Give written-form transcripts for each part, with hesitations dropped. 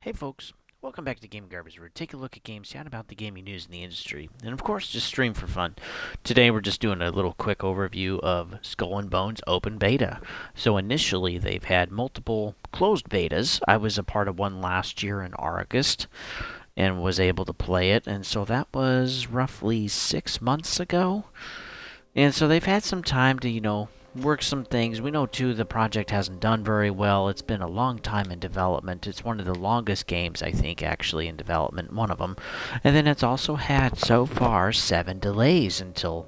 Hey folks, welcome back to Game Garbage, where we take a look at games, chat about the gaming news in the industry, and of course just stream for fun. Today we're just doing a little quick overview of Skull and Bones Open Beta. So initially they've had multiple closed betas. I was a part of one last year in August and was able to play it, and so that was roughly 6 months ago. And so they've had some time to, work some things. We know, too, the project hasn't done very well. It's been a long time in development. It's one of the longest games, I think, actually, in development, one of them. And then it's also had, so far, 7 delays until,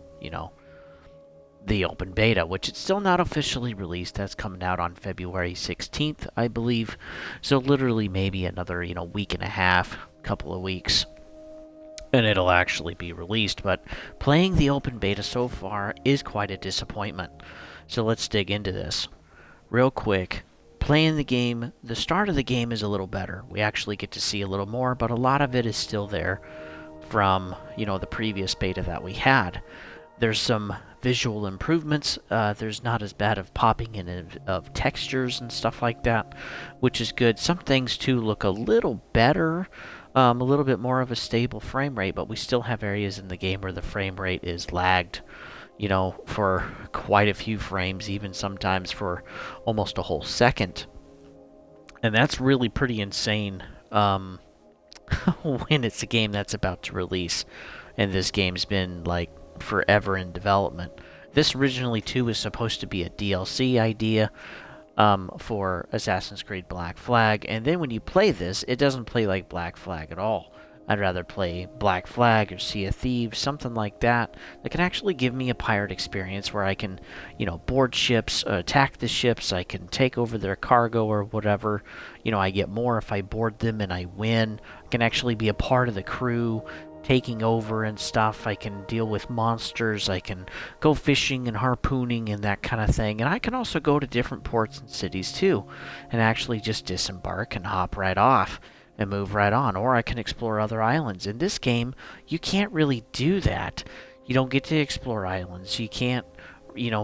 the open beta, which it's still not officially released. That's coming out on February 16th, I believe. So literally maybe another, week and a half, couple of weeks and it'll actually be released. But playing the open beta so far is quite a disappointment. So let's dig into this real quick. Playing the game, the start of the game is a little better. We actually get to see a little more, but a lot of it is still there from, the previous beta that we had. There's some visual improvements. There's not as bad of popping in of textures and stuff like that, which is good. Some things, too, look a little better, a little bit more of a stable frame rate, but we still have areas in the game where the frame rate is lagged, for quite a few frames, even sometimes for almost a whole second. And that's really pretty insane when it's a game that's about to release, and this game's been, like, forever in development. This originally, too, was supposed to be a DLC idea for Assassin's Creed Black Flag, and then when you play this, it doesn't play like Black Flag at all. I'd rather play Black Flag or Sea of Thieves, something like that, that can actually give me a pirate experience where I can, board ships, attack the ships, I can take over their cargo or whatever. I get more if I board them and I win. I can actually be a part of the crew, taking over and stuff. I can deal with monsters. I can go fishing and harpooning and that kind of thing. And I can also go to different ports and cities too, and actually just disembark and hop right off and move right on. Or I can explore other islands. In this game, you can't really do that. You don't get to explore islands. You can't,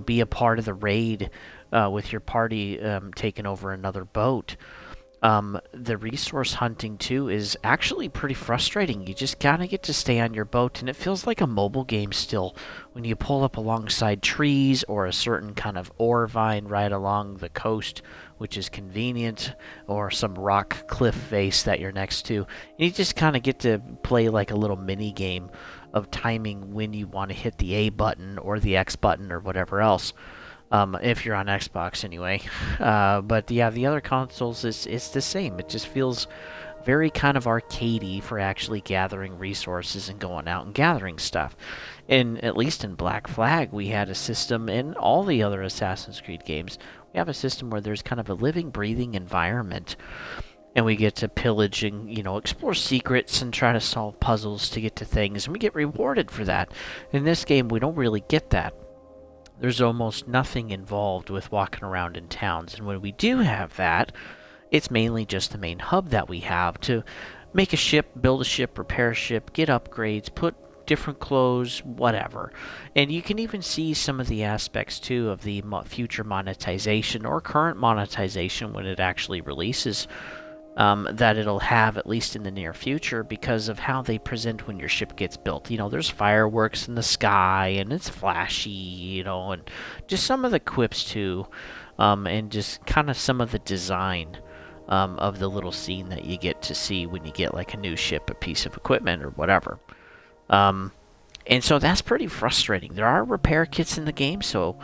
be a part of the raid with your party taking over another boat. The resource hunting too is actually pretty frustrating. You just kind of get to stay on your boat, and it feels like a mobile game still when you pull up alongside trees or a certain kind of ore vine right along the coast, which is convenient, or some rock cliff face that you're next to. And you just kind of get to play like a little mini game of timing when you want to hit the A button or the X button or whatever else, if you're on Xbox anyway. But yeah, the other consoles it's the same. It just feels very kind of arcadey for actually gathering resources and going out and gathering stuff. And at least in Black Flag, we had a system, in all the other Assassin's Creed games, we have a system where there's kind of a living, breathing environment. And we get to pillage and, explore secrets and try to solve puzzles to get to things. And we get rewarded for that. In this game, we don't really get that. There's almost nothing involved with walking around in towns, and when we do have that, it's mainly just the main hub that we have to make a ship, build a ship, repair a ship, get upgrades, put different clothes, whatever. And you can even see some of the aspects too of the future monetization or current monetization when it actually releases, that it'll have, at least in the near future, because of how they present when your ship gets built. There's fireworks in the sky, and it's flashy, and just some of the quips, too, and just kind of some of the design of the little scene that you get to see when you get, like, a new ship, a piece of equipment, or whatever. And so that's pretty frustrating. There are repair kits in the game, so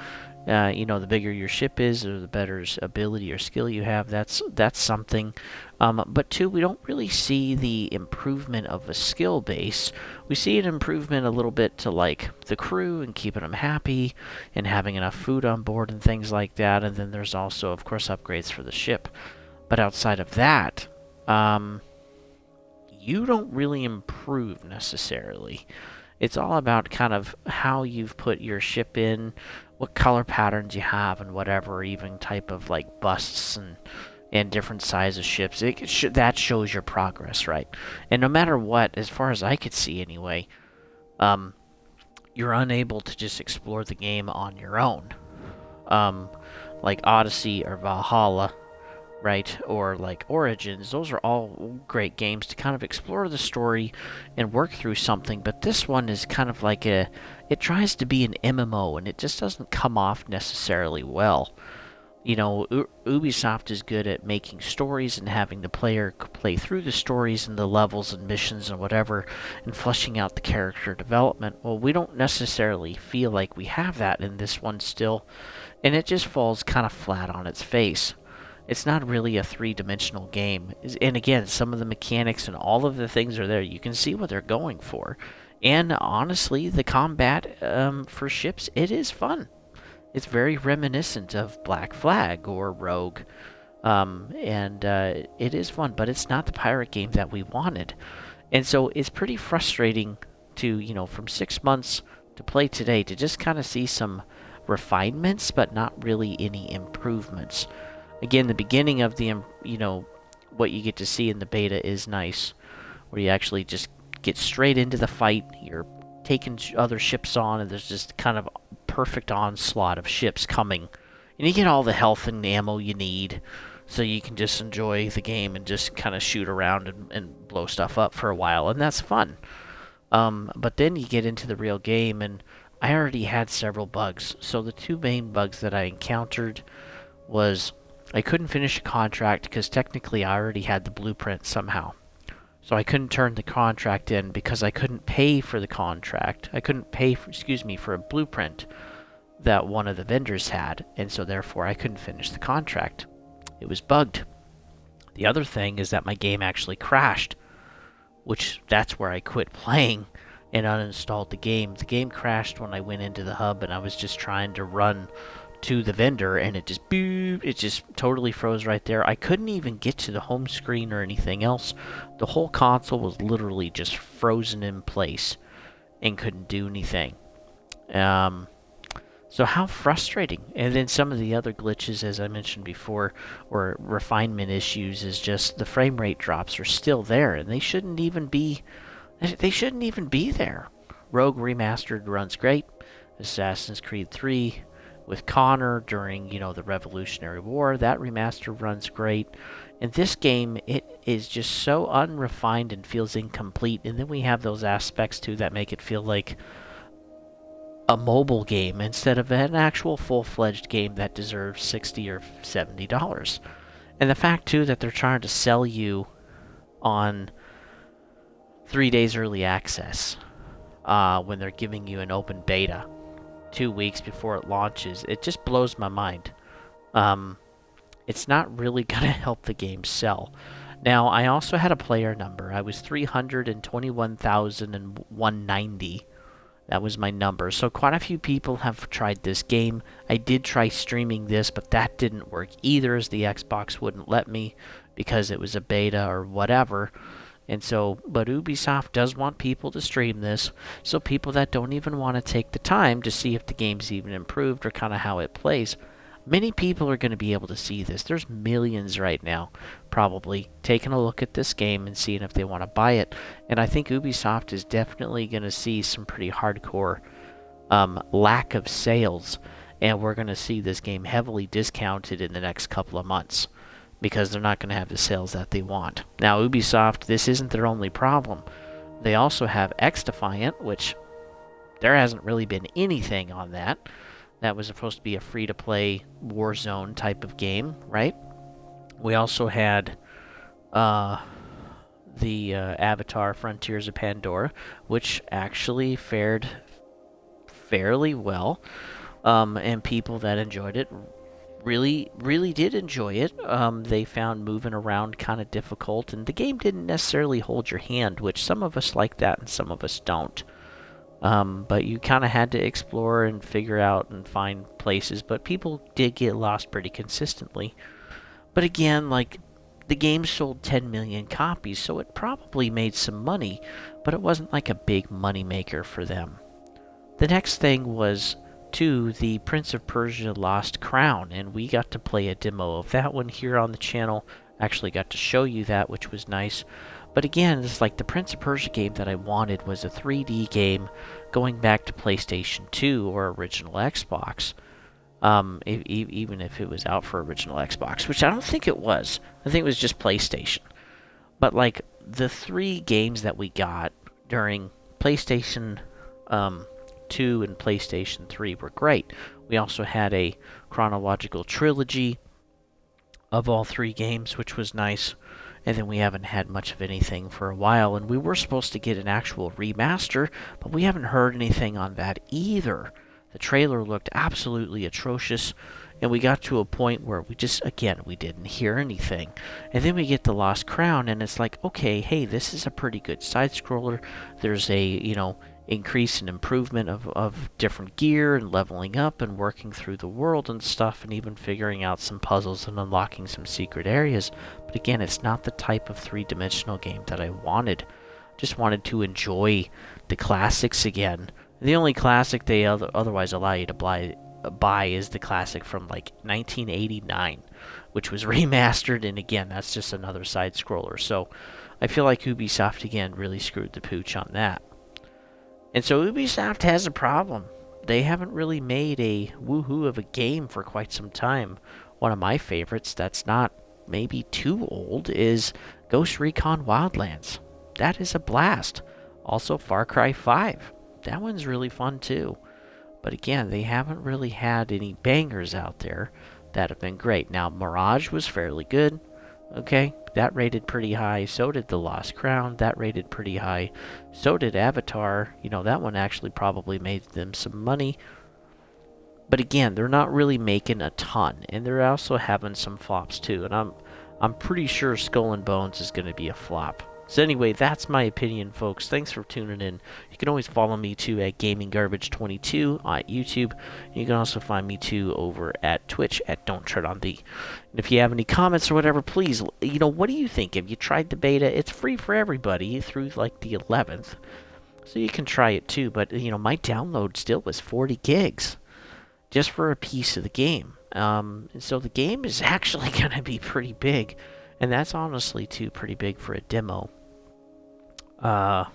the bigger your ship is, or the better ability or skill you have, that's something. But two, we don't really see the improvement of a skill base. We see an improvement a little bit to, like, the crew and keeping them happy and having enough food on board and things like that. And then there's also, of course, upgrades for the ship. But outside of that, you don't really improve necessarily. It's all about kind of how you've put your ship in, what color patterns you have, and whatever, even type of, like, busts and different size of ships. That shows your progress, right? And no matter what, as far as I could see anyway, you're unable to just explore the game on your own. Like Odyssey or Valhalla, right? Or like Origins. Those are all great games to kind of explore the story and work through something, but this one is kind of like it tries to be an MMO and it just doesn't come off necessarily well. You know, Ubisoft is good at making stories and having the player play through the stories and the levels and missions and whatever, and fleshing out the character development. Well, we don't necessarily feel like we have that in this one still, and it just falls kind of flat on its face. It's not really a three-dimensional game. And again, some of the mechanics and all of the things are there. You can see what they're going for. And honestly, the combat for ships, it is fun. It's very reminiscent of Black Flag or Rogue, and it is fun, but it's not the pirate game that we wanted. And so it's pretty frustrating to, from 6 months to play today, to just kind of see some refinements, but not really any improvements. Again, the beginning of the, what you get to see in the beta is nice, where you actually just get straight into the fight. You're taking other ships on, and there's just kind of perfect onslaught of ships coming, and you get all the health and ammo you need, so you can just enjoy the game and just kind of shoot around and blow stuff up for a while, and that's fun. But then you get into the real game, and I already had several bugs. So the two main bugs that I encountered was I couldn't finish a contract because technically I already had the blueprint somehow. So I couldn't turn the contract in because I couldn't pay for the contract. I couldn't pay for a blueprint that one of the vendors had, and so therefore I couldn't finish the contract. It was bugged. The other thing is that my game actually crashed, which that's where I quit playing and uninstalled the game. The game crashed when I went into the hub and I was just trying to run to the vendor, and it just totally froze right there. I couldn't even get to the home screen or anything else. The whole console was literally just frozen in place and couldn't do anything. So how frustrating. And then some of the other glitches, as I mentioned before, or refinement issues, is just the frame rate drops are still there, and they shouldn't even be there. Rogue Remastered runs great. Assassin's Creed 3 with Connor during, the Revolutionary War, that remaster runs great. And this game, it is just so unrefined and feels incomplete. And then we have those aspects too that make it feel like a mobile game instead of an actual full-fledged game that deserves $60 or $70. And the fact too that they're trying to sell you on 3 days early access when they're giving you an open beta 2 weeks before it launches, it just blows my mind. It's not really going to help the game sell. Now, I also had a player number. I was 321,190. That was my number. So quite a few people have tried this game. I did try streaming this, but that didn't work either, as the Xbox wouldn't let me because it was a beta or whatever. And so, but Ubisoft does want people to stream this, so people that don't even want to take the time to see if the game's even improved or kind of how it plays, many people are going to be able to see this. There's millions right now probably taking a look at this game and seeing if they want to buy it. And I think Ubisoft is definitely going to see some pretty hardcore lack of sales, and we're going to see this game heavily discounted in the next couple of months, because they're not going to have the sales that they want. Now, Ubisoft, this isn't their only problem. They also have XDefiant, which there hasn't really been anything on that. That was supposed to be a free-to-play Warzone type of game, right? We also had the Avatar Frontiers of Pandora, which actually fared fairly well, and people that enjoyed it really did enjoy it. They found moving around kind of difficult, and the game didn't necessarily hold your hand, which some of us like that and some of us don't. But you kind of had to explore and figure out and find places, but people did get lost pretty consistently. But again, like, the game sold 10 million copies, so it probably made some money, but it wasn't like a big money maker for them. The next thing was the Prince of Persia Lost Crown, and we got to play a demo of that one here on the channel. Actually got to show you that, which was nice. But again, it's like the Prince of Persia game that I wanted was a 3D game going back to PlayStation 2 or original Xbox. Even if it was out for original Xbox, which I don't think it was. I think it was just PlayStation. But like the 3 games that we got during PlayStation 2 and PlayStation 3 were great. We also had a chronological trilogy of all 3 games, which was nice. And then we haven't had much of anything for a while. And we were supposed to get an actual remaster, but we haven't heard anything on that either. The trailer looked absolutely atrocious, and we got to a point where we just, again, we didn't hear anything. And then we get The Lost Crown, and it's like, okay, hey, this is a pretty good side-scroller. There's a, increase and improvement of different gear and leveling up and working through the world and stuff, and even figuring out some puzzles and unlocking some secret areas. But again, it's not the type of 3-dimensional game that I wanted. Just wanted to enjoy the classics again. The only classic they otherwise allow you to buy is the classic from like 1989, which was remastered, and again, that's just another side scroller. So I feel like Ubisoft again really screwed the pooch on that. And so Ubisoft has a problem. They haven't really made a woohoo of a game for quite some time. One of my favorites that's not maybe too old is Ghost Recon Wildlands. That is a blast. Also Far Cry 5. That one's really fun too. But again, they haven't really had any bangers out there that have been great. Now, Mirage was fairly good. Okay, that rated pretty high. So did The Lost Crown. That rated pretty high. So did Avatar. That one actually probably made them some money. But again, they're not really making a ton. And they're also having some flops too. And I'm pretty sure Skull and Bones is going to be a flop. So anyway, that's my opinion, folks. Thanks for tuning in. You can always follow me too at GamingGarbage22 on YouTube. You can also find me too over at Twitch at Don't Tread on Thee. And if you have any comments or whatever, please, what do you think? Have you tried the beta? It's free for everybody through like the 11th. So you can try it too. But, my download still was 40 gigs just for a piece of the game. And so the game is actually going to be pretty big. And that's honestly, too, pretty big for a demo. But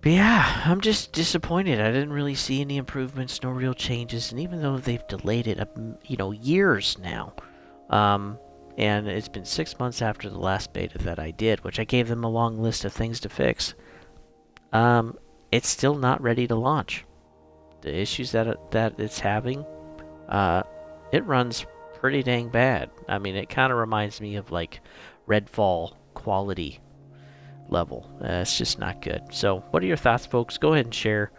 yeah, I'm just disappointed. I didn't really see any improvements, no real changes. And even though they've delayed it, years now, and it's been 6 months after the last beta that I did, which I gave them a long list of things to fix, it's still not ready to launch. The issues that it's having, it runs pretty dang bad. I mean, it kind of reminds me of like Redfall quality level. It's just not good. So what are your thoughts, folks? Go ahead and share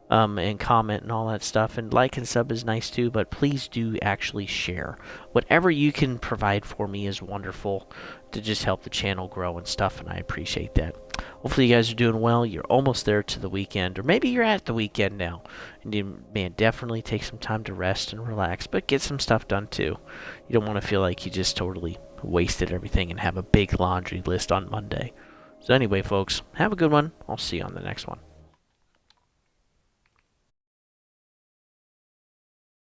and comment and all that stuff, and like and sub is nice too, but please do actually share. Whatever you can provide for me is wonderful to just help the channel grow and stuff, and I appreciate that. Hopefully you guys are doing well. You're almost there to the weekend, or maybe you're at the weekend now, and you definitely take some time to rest and relax, but get some stuff done too. You don't want to feel like you just totally wasted everything and have a big laundry list on Monday. So anyway, folks, have a good one. I'll see you on the next one.